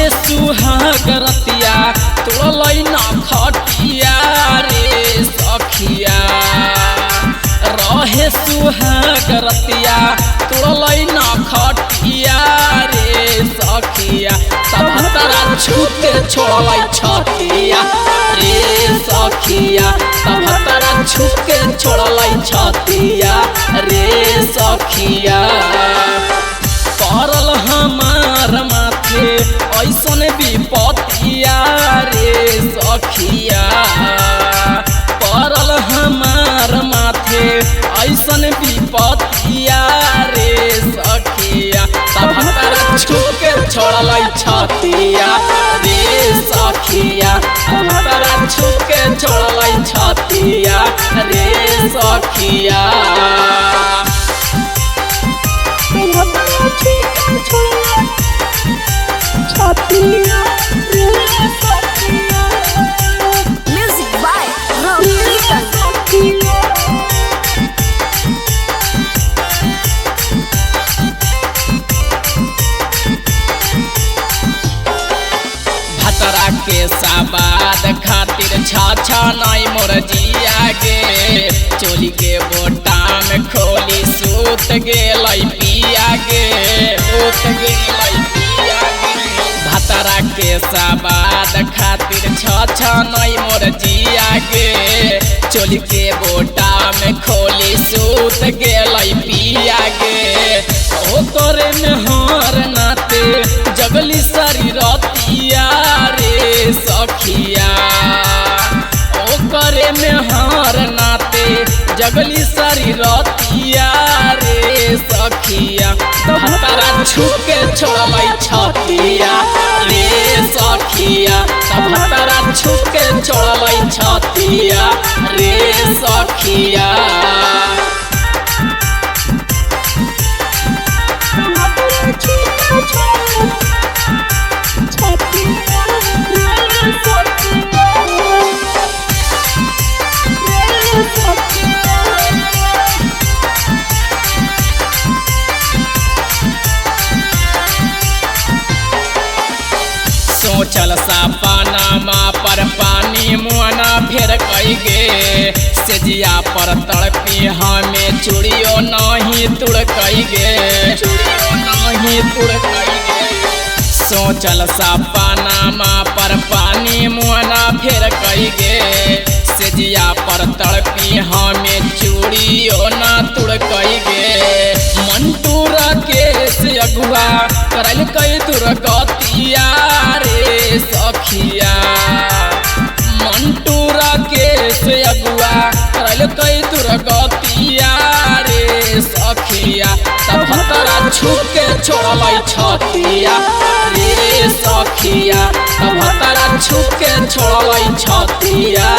रहे सुहाग रतिया तोड़लै न खटिया रे सखिया रहे सुहाग रतिया तोड़लै न खटिया रे सखिया तब तारा छूके छोड़लै छतिया रे सखिया तब तारा छूके छोड़लै छतिया रे सखिया पड़ल हमार माथे ऐसन विपतिया रे सखिया पड़ल हमार माथे ऐसन विपतिया रे सखिया तब तारा छूके छोड़लै छतिया रे सखिया तब तारा छूके छोड़लै छतिया रे सखिया Music by Rock भतरा के साबाद खातिर छाछा नहीं मोर जिया गे चोली के बोटा में खोली सूत गेलै पिया गे सूत गेलै पिया गे भतरा के साबाद खातिर छाछा नहीं मोर जिया गे चोली के बोटा में खोली सूत गेलै पिया गे ओ तोरे में हार नाते जगली सारी रतिया रे सखिया ओ करे में हार नाते जगली सारी रतिया रे सखिया तारा छूके छोड़लै छतिया रे सखिया तब तारा छूके छोड़लै छतिया रे सखिया सोचल सपनामा पर पानी मुआना फेर कई गे सेजिया पर तड़पी हमें चूड़ियों नहीं तुड़ कई गे चूड़ियों नहीं तुड़ कई गे सोचल सपनामा पर पानी मुआना फेर कई गे सेजिया पर तड़पी हमें चूड़ियों ना तुड़ कई गे मंटूरा के से अगुआ करल कई दुर्गतिया रे सखिया मंटूरा के से अगुआ करल कई दुर्गतिया रे सखिया तब तारा छूके छोड़लै छतिया रे सखिया तब तारा छूके छोड़लै छतिया